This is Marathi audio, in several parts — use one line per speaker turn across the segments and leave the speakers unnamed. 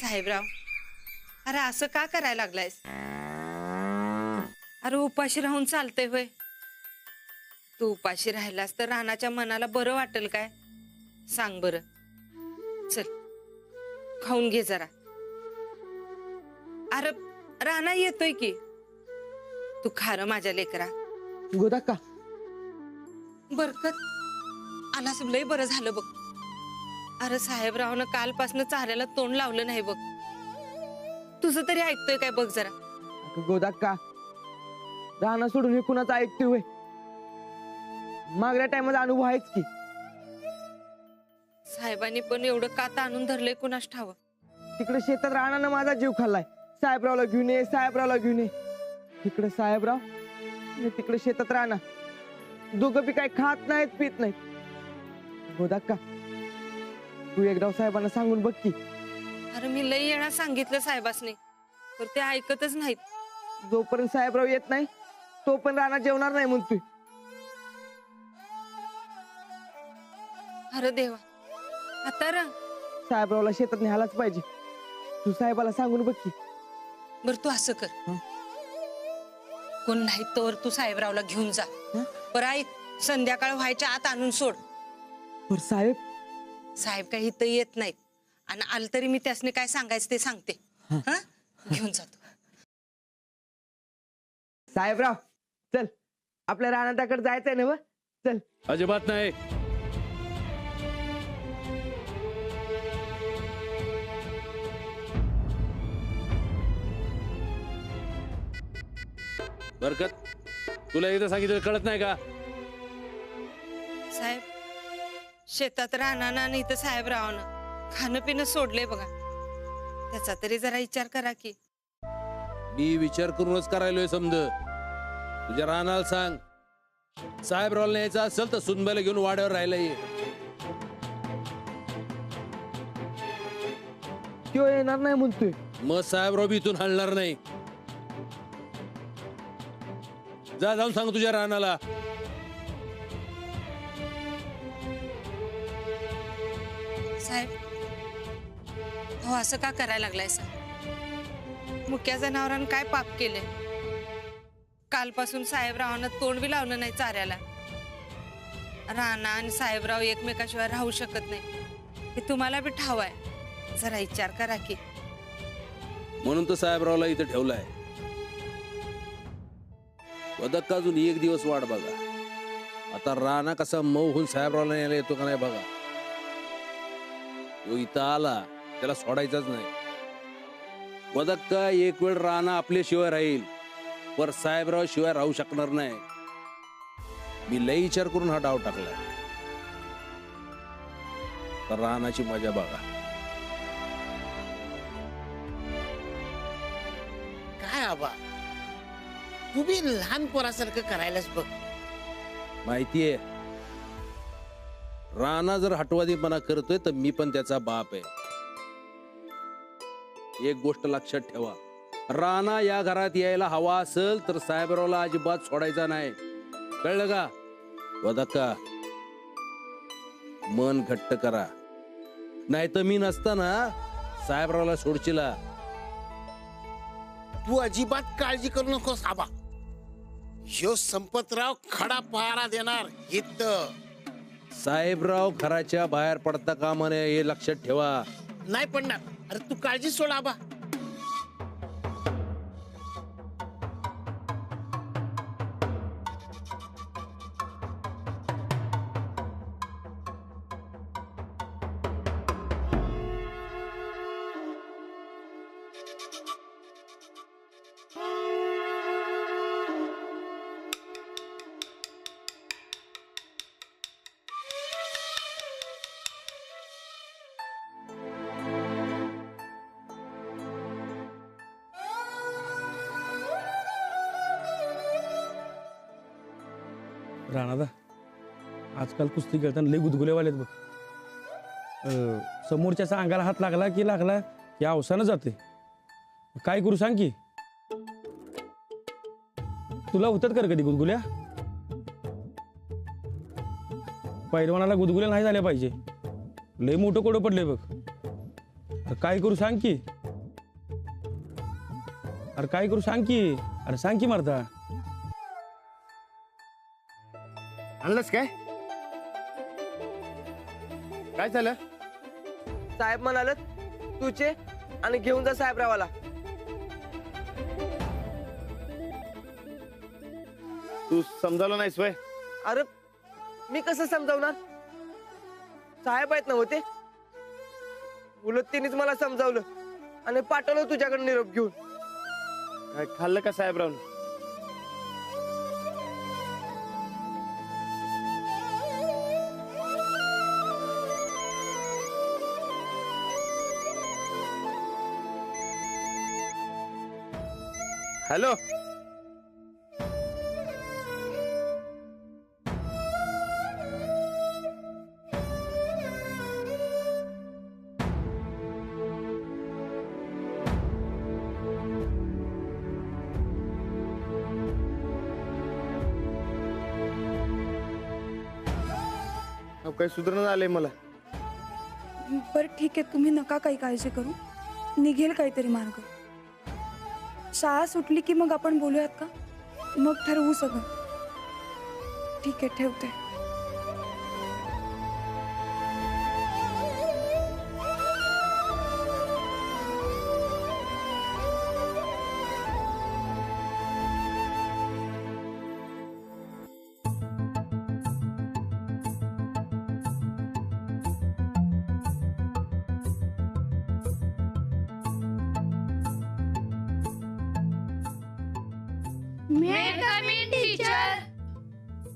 साहेबराव, अरे असं का करायला लागलायस? अरे उपाशी राहून चालतंय होय? तू उपाशी राहिलास तर रानाच्या मनाला बरं वाटेल काय? सांग बरं. चल खाऊन घे जरा. अरे राणा येतोय की. तू खार माझ्या लेकरा.
गोदाक्का,
बरकत आलास, लय बरं झालं बघ. अरे साहेबरावनं कालपासनं चाऱ्याला तोंड लावलं नाही बघ. तुझं तरी ऐकतोय काय बघ जरा.
गोदाक्का, राहणं सोडून हे कुणाचं ऐकतोय होय? मागल्या टायमाचा अनुभव आहेच की.
साहेबांनी पण एवढं काता आणून धरलंय कुणास ठाव.
तिकडे शेतात राहण्यानं माझा जीव खाल्लाय. साहेबरावला घेऊन ये, साहेबरावला घेऊन ये. तिकडे साहेबराव आणि तिकडे शेतात राहणार, दोघं बी काय खात नाहीत पित नाहीत. गोदाक्का, तू एकदा साहेबांना सांगून बघ की.
अरे मी लई येणार सांगितलं साहेबासनी, तर ते ऐकतच नाहीत.
जोपर्यंत साहेबराव येत नाही तोपर्यंत राहणार जेवणार नाही म्हणतोय.
अरे देवा, आता र
साहेबरावला शेतात न्यायलाच पाहिजे. तू साहेबाला सांगून बघ की.
बर तू असं कर, कोण नाही तर तू साहेबरावला घेऊन जा. बरं ऐक, संध्याकाळ व्हायच्या आत आणून सोड.
पर साहेब
साहेब काही इथं येत नाहीत, आणि आलं तरी मी त्यासने काय सांगायचं ते सांगते. हा, घेऊन जातो.
साहेबराव चल, आपल्या रानाताकडे जायचंय ना. चल.
अजिबात नाही. बरकत, तुला एकदा सांगितलं कळत नाही का?
साहेब, शेतात राहणार आणि इथं साहेबरावानं खाणं पिणं सोडलंय बघा. त्याचा तरी जरा विचार करा की.
मी विचार करूनच करायलोय समज. तुझ्या रानाला सांग, साहेबरावला न्यायचं असेल तर सुनबाईला घेऊन वाड्यावर राहायला ये.
तो येणार नाही म्हणतोय.
मग साहेबराव बी इथून हलणार नाही. जा, जाऊन सांग तुझ्या रानाला.
साहेब, हो असं का करायला लागलाय? मुक्या जनावरांना काय पाप केले? कालपासून साहेबरावांना तोंड बी लावलं नाही चाऱ्याला. राणा आणि साहेबराव एकमेकाशिवाय राहू शकत नाही, हे तुम्हाला बी ठाव आहे. जरा विचार करा की.
म्हणून तर साहेबरावला इथं ठेवलाय. वदक्का, अजून एक दिवस वाट बघा. आता राणा कसा मऊ होऊन साहेबरावला यायला येतो का नाही बघा. तो इथं आला त्याला सोडायचाच नाही. वदक्का, एक वेळ राणा आपल्याशिवाय राहील, पर साहेबराव शिवाय राहू शकणार नाही. मी लई विचार करून हा डाव टाकलाय. तर रानाची मजा बघा.
काय आबा, तू बी लहान पोरासारखं करायलाच बघ.
माहितीये, राणा जर हटवादीपणा करतोय तर मी पण त्याचा बाप आहे. एक गोष्ट लक्षात ठेवा, राणा या घरात यायला हवा असेल तर साहेबरावला अजिबात सोडायचा नाही. कळलं का? वदक्का, मन घट्ट करा, नाही तर मी नसताना साहेबरावला सोडचिला.
तू अजिबात काळजी करू नकोस आबा. ह्यो संपतराव खडा पहारा देणार. इथं
साहेबराव घराच्या बाहेर पडता कामा नये हे लक्षात ठेवा.
नाही पडणार. अरे तू काळजी सोड आबा.
राणादा, आजकाल कुस्ती खेळताना लय गुदगुलेवाले आहेत बघ. समोरच्याचा अंगाला हात लागला की अवसानं जाते. काय करू सांग की. तुला होतात कर कधी गुदगुल्या? पैलवानाला गुदगुल्या नाही झाल्या पाहिजे. लय मोठं कोडं पडलंय बघ. अरे काय करू सांग की. अरे काय करू सांग की. अरे सांग की मर्दा.
आणलंस काय? काय झालं? साहेब म्हणाल तुझे आणि घेऊन जा साहेबरावाला.
तू समजावलं नाहीस वय?
अरे मी कसं समजावणार? साहेब आहेत ना होते. उलट तिनेच मला समजावलं आणि पाठवलं तुझ्याकडे निरोप घेऊन.
काय खाल्लं का साहेबराव? हॅलो. काही सुधारणा आलंय मला.
बरं ठीक आहे, तुम्ही नका काही काळजी करू. निघेल काहीतरी मार्ग. शाळा सुटली की मग आपण बोलूयात का? मग ठरवू सगळं. ठीक आहे, ठेवते.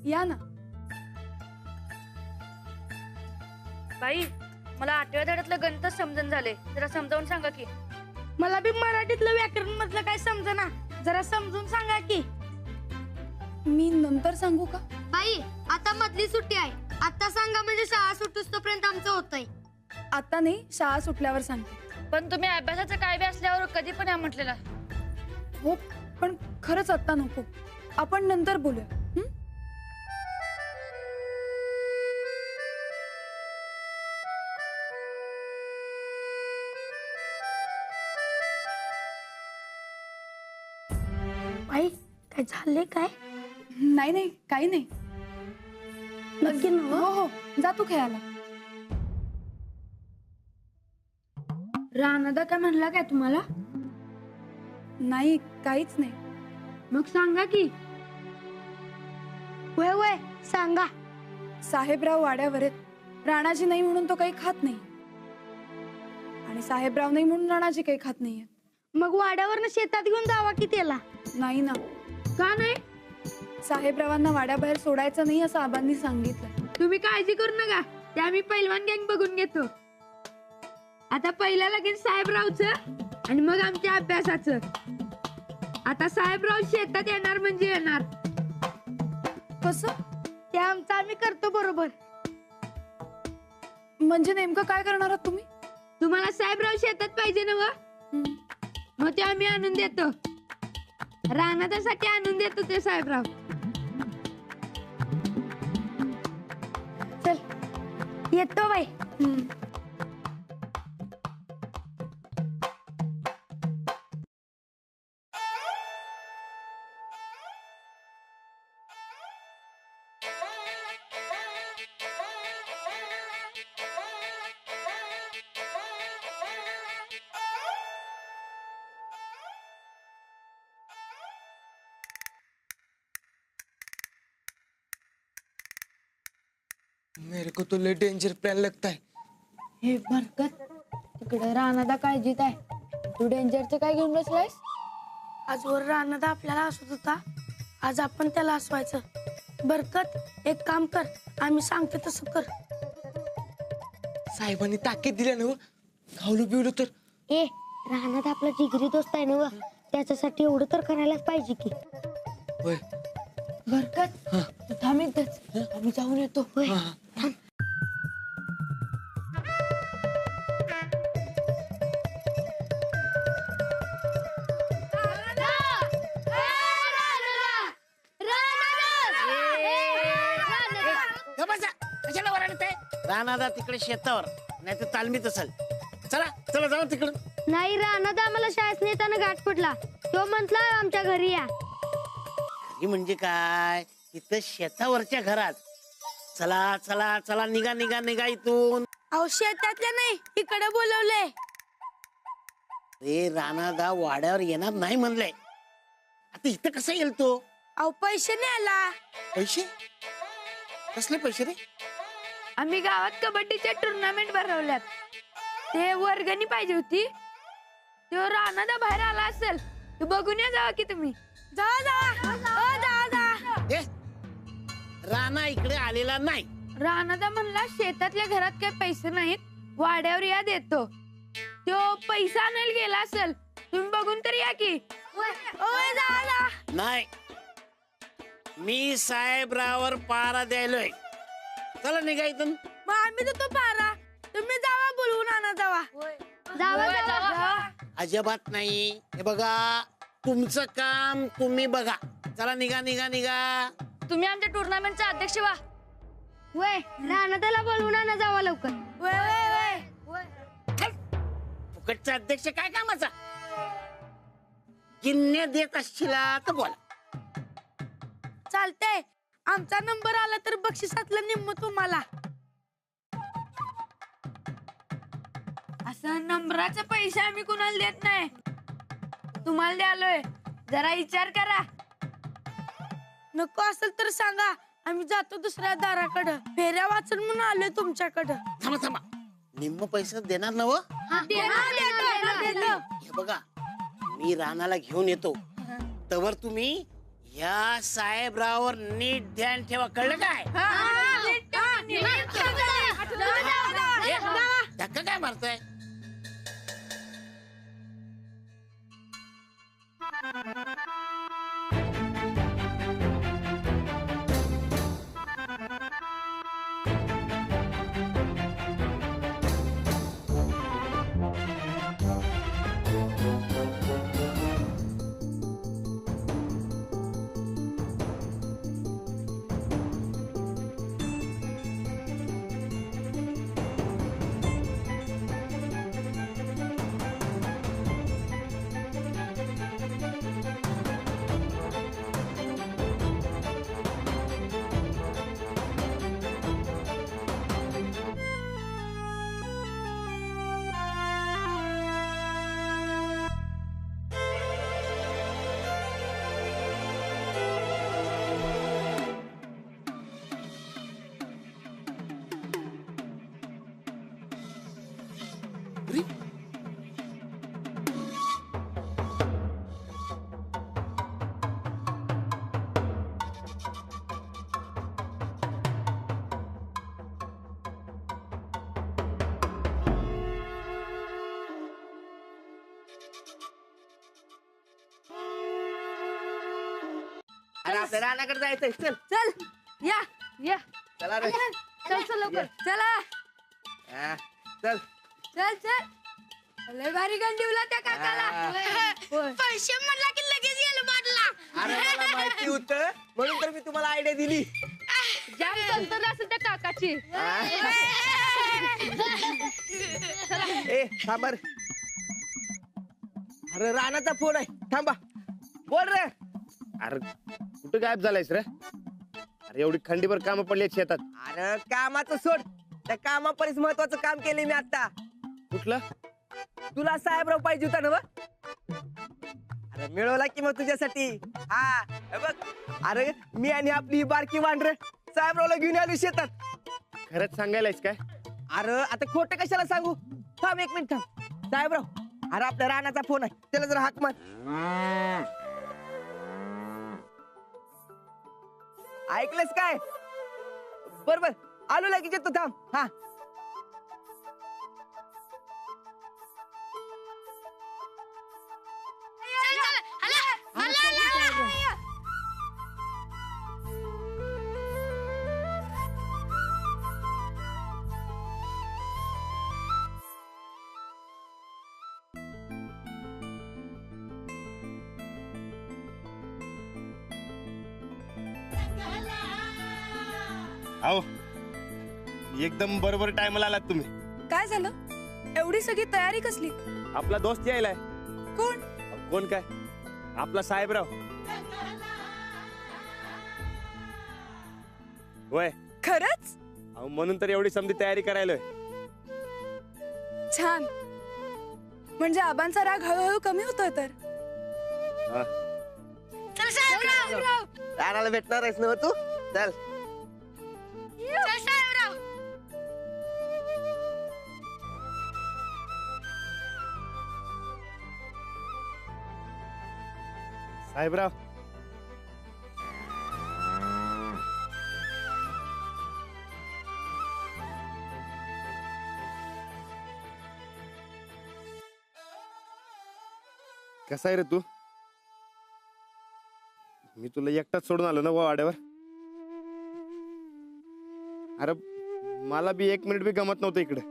या ना.
बाई, मला 8व्या धड्यातलं गणित समजून झाले, जरा समजावून सांगा की.
मला बी मराठीतलं व्याकरण मधलं काय समजना, जरा समजून सांगा की.
मी नंतर सांगू का?
बाई, आता मधली सुट्टी आहे. आता सांगा म्हणजे शाळा सुटूस तोपर्यंत आमचं होतंय.
आता नाही, शाळा सुटल्यावर सांगते.
पण तुम्ही अभ्यासाचं काय बी असल्यावर कधी पण या म्हटलेला.
हो, पण खरंच आता नको. आपण नंतर बोलूया. हं?
बाई, काय झाले काय?
नाही नाही, काही नाही.
नक्की ना?
हो हो, जा तू खेळायला.
राणादा काय म्हणला काय तुम्हाला?
नाही, काहीच नाही.
मग सांगा की. वय वय सांगा.
साहेबराव वाड्यावर आहेत. राणाजी नाही म्हणून तो काही खात नाही, आणि साहेबराव नाही म्हणून राणाजी काही खात नाहीये.
मग वाड्यावरनं शेतात घेऊन जावा की त्याला.
नाही ना.
का नाही?
साहेबरावांना वाड्याबाहेर सोडायचं नाही असं आबांनी सांगितलं.
तुम्ही काळजी करू नका, ते आम्ही पैलवान गँग बघून घेतो. आता पहिला लगीन साहेबरावचं आणि मग आमच्या अभ्यासाचं. आता साहेबराव शेतात येणार म्हणजे येणार.
कसं?
ते आमचं आम्ही करतो बरोबर.
म्हणजे नेमकं काय करणार आहात तुम्ही?
तुम्हाला साहेबराव शेतात पाहिजे ना व? मग ते आम्ही आणून देतो. रानासाठी आणून देतो ते साहेबराव. चल येतो बाई.
मेरे को तो ले डेंजर प्लान लगता है.
हे बरकत, तिकडे रानादा काळजीत आहे. तू डेंजरचं काय घेऊन बसलायस? आजवर रानादा आपल्याला हसत होता, आज आपण त्याला हसवायचं. बरकत, एक काम कर, आम्ही सांगते तसं कर.
साहेबांनी ताकीद दिल्या ना, खावलो पिवलो तर.
ए, रानादा आपला जिगरी दोस्त आहे ना, त्याच्यासाठी एवढं तर करायलाच पाहिजे की.
होय.
बरकत, तू थांब इथंच, आम्ही जाऊन येतो. होय, थांब.
कशाला वर आणते? राणादा तिकडे शेतावर, नाही तर तालमीत असेल. चला चला जाऊ तिकडं.
नाही रानात आम्हाला शाळेत नेताना गाठ पडला. तो म्हटला आमच्या घरी या.
घरी म्हणजे काय, इथं शेतावरच्या घरात. चला चला चला, निघा निघा निघा इथून.
अहो शेतातल्या नाही, इकडे बोलवले.
रे राणादा वाड्यावर येणार नाही म्हणलंय. आता इथं कसा येईल तो?
अहो पैसे न्यायला.
पैसे? कसले पैसे रे?
आम्ही गावात कबड्डीच्या टुर्नामेंट भरवल्यात. ते वर्गणी पाहिजे होती. तो रानादा बाहेर आला असेल, ते बघून या जावा की तुम्ही.
जा
ए, राणा इकडे आलेला नाही.
रानादा म्हणला शेतातल्या घरात काही पैसे नाहीत, वाड्यावर या देतो. तो पैसा आणायला गेला असेल, तुम्ही बघून तर या की.
नाही, मी साहेबरावर पारा द्यायलोय. चला निघा इथून.
मग आम्ही देतो पारा, तुम्ही जावा बोलवून आणा जावा.
अजिबात नाही. हे बघा, तुमचं काम तुम्ही बघा. चला निघा निघा निघा.
तुम्ही आमच्या टुर्नामेंटचा अध्यक्ष व्हा.
वय रानादाला बोलवून आणा जावा लवकर.
फुकटचा अध्यक्ष काय कामाचा? गिन्ने देत असशीला तर बोला.
चालतंय, आमचा नंबर आला तर बक्षिसातलं निम्म तुम्हाला.
असं नंबराचे पैसे आम्ही कुणाला देत नाही, तुम्हाला द्यालोय. जरा विचार करा.
नको असेल तर सांगा, आम्ही जातो दुसऱ्या दाराकडं. फेऱ्या वाचून म्हणून आलोय तुमच्याकडं.
थांबा थांबा, निम्म पैसे देणार ना व?
देतो.
हे बघा, मी रानाला घेऊन येतो. तवर तुम्ही या साहेबरावर नीट ध्यान ठेवा, कळलं काय? ए, धक्का काय मारताय?
अरे आपल्या रानाकडे जायचंय. चल
चल या या.
चला रे.
चल चल लवकर. चला
हा, चल.
चल चल. लय भारी गंडीवला त्या काकाला.
पैसे म्हणला की लगेच गेलो बाटला.
अरे मला माहिती होतं, म्हणून तर मी तुम्हाला आयडिया दिली.
जाम तंत्र असेल त्या काकाची.
ए थांबा रे. अरे रानाचा फोन आहे, थांबा. बोल रे.
अरे कुठं गायब झालायस रे? अरे एवढी खंडीभर कामं पडली आहेत शेतात.
अरे कामाचं सोड, त्या कामापरीच महत्वाचं काम केले मी आता.
कुठलं?
तुला साहेबराव पाहिजे होता ना? अरे मिळवला की मग तुझ्यासाठी. हा हे बघ, अरे मी आणि आपली बारकी वांढर साहेबरावला घेऊन आलो शेतात.
खरंच सांगायलायस काय?
अरे आता खोटं कशाला सांगू. थांब एक मिनिट थांब. साहेबराव, अरे आपल्या रानाचा फोन आहे, त्याला जरा हाक मार. ऐकलंस काय? बरोबर, आलो लगेच येतो, थांब. हा
आओ, एकदम बरोबर टायमाला आलात तुम्ही.
काय झालं? एवढी सगळी तयारी कसली?
आपला दोस्त यायलाय.
कोण?
कोण काय? आपला साहेबराव. होय.
खरंच?
अहो, म्हणून तर एवढी समधी तयारी करायला.
छान. म्हणजे आबांचा राग हळूहळू कमी होतोय तर.
चल साहेबराव.
राणाला भेटणार आहेस ना तू? चल.
चल साहेबराव.
साहेबराव. कसा आहे रे तू? मी तुला एकटाच सोडून आलो ना वाड्यावर. अरे मला बी 1 मिनिट बी गमत नव्हतं इकडे.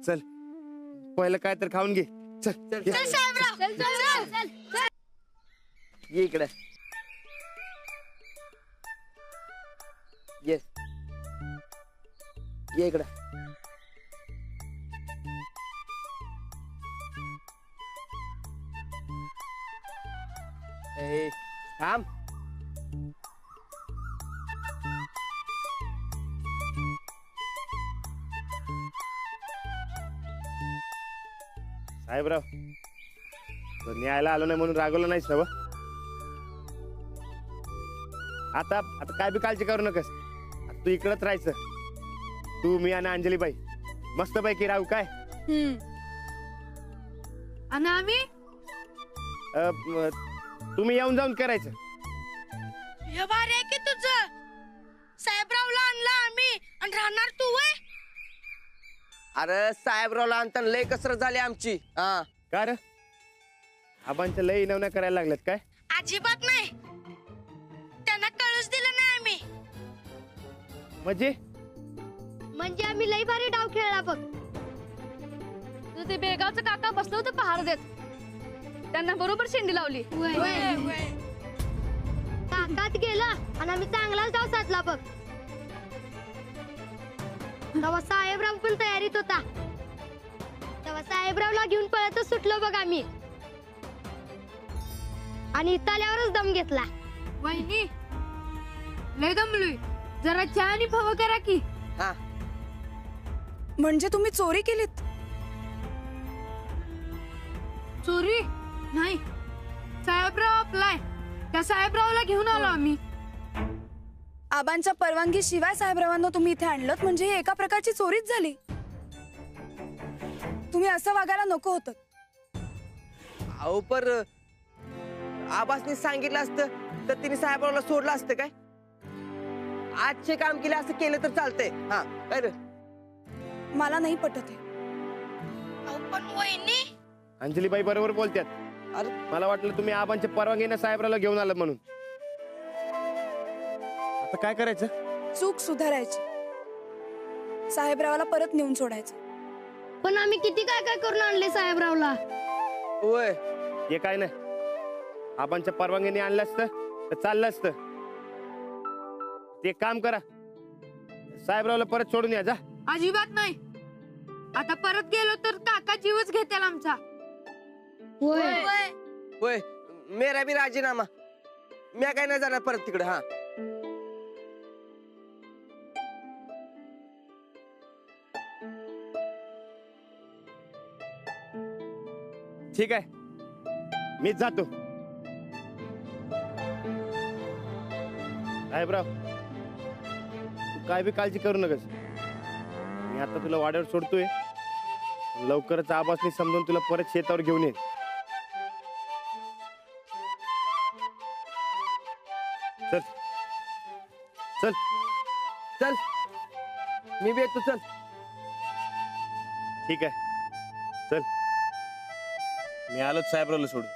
चल पहिलं काय तर खाऊन घे. चल ये.
चल साहेबराव. चल चल चल.
ये इकडे. ये ये इकडे. ए, थांब.
साहेबराव तो न्यायला आलो नाही म्हणून रागवलं नाहीस ना? आता आता काय बी काळजी करू नकस. आता तू इकडंच राहायचं. तू मी आणि अंजलीबाई मस्त पैकी राहू काय?
आणि आम्ही
तुम्ही येऊन जाऊन करायचं.
हे भारी आहे की तुझं. साहेबरावला आणला आम्ही आणि राहणार तू वय.
अरे साहेबरावला आणताना लय कसरत झाली आमची. हा
का रे? आबांच्या लय इनवण्या करायला लागल्यात काय?
अजिबात नाही. त्यांना कळूच दिलं नाही आम्ही.
म्हणजे आम्ही लई भारी डाव खेळला बघ. तुझं ते बेगावचं काका बसलं होतं पहार देत. त्यांना बरोबर शेंडी लावली.
काकात गेला आणि आम्ही चांगलाच डाव साधला बघ. तेव्हा साहेबराव पण तयारीत होता. तेव्हा साहेबरावला घेऊन पळतच सुटलो बघ आम्ही. आणि इथं आल्यावरच दम घेतला.
वहिनी लय दमलोय. जरा चहा आणि फव करा की.
हा.
म्हणजे तुम्ही चोरी केलीत?
चोरी नाही. साहेबराव आपलाय. त्या साहेबरावला घेऊन आलो आम्ही.
आबांच्या परवानगी शिवाय साहेबरावांना तुम्ही इथे आणलं म्हणजे ही एका प्रकारची चोरीच झाली. तुम्ही असं वागायला नको होतं.
अहो पर आबासनी सांगितलं असतं तर तिने साहेबरावला सोडलं असतं काय? आजचे काम केले असं केलं तर चालतंय. हा काय रे?
मला नाही पटत हे.
पण वहिनी
अंजलीबाई बरोबर बोलतात.
अरे
मला वाटलं तुम्ही आबांच्या परवानगीने साहेबरावला घेऊन आलात म्हणून. आता काय करायचं?
चूक सुधारायची. साहेबरावाला परत नेऊन सोडायचं.
पण आम्ही किती काय काय करून आणले साहेबरावला.
होय.
हे काय नाही. आबांच्या परवानगीने आणलं असतं तर चाललं असतं. ते एक काम करा. साहेबरावला परत सोडून या. जा.
अजिबात नाही. आता परत गेलो तर काका जीवच घेतील आमचा.
होय. मेरा बी राजीनामा. मी काय नाही जाणार परत तिकडे. हा
ठीक आहे. मीच जातो. साहेबराव तू काय बी काळजी करू नकस. मी आता तुला वाड्यावर सोडतोय. लवकरच आबासनी समजून तुला परत शेतावर घेऊन येईल. चल चल
चल. मी बी येतो. चल.
ठीक आहे. चल. मी आलोच साहेबरावला सोडून.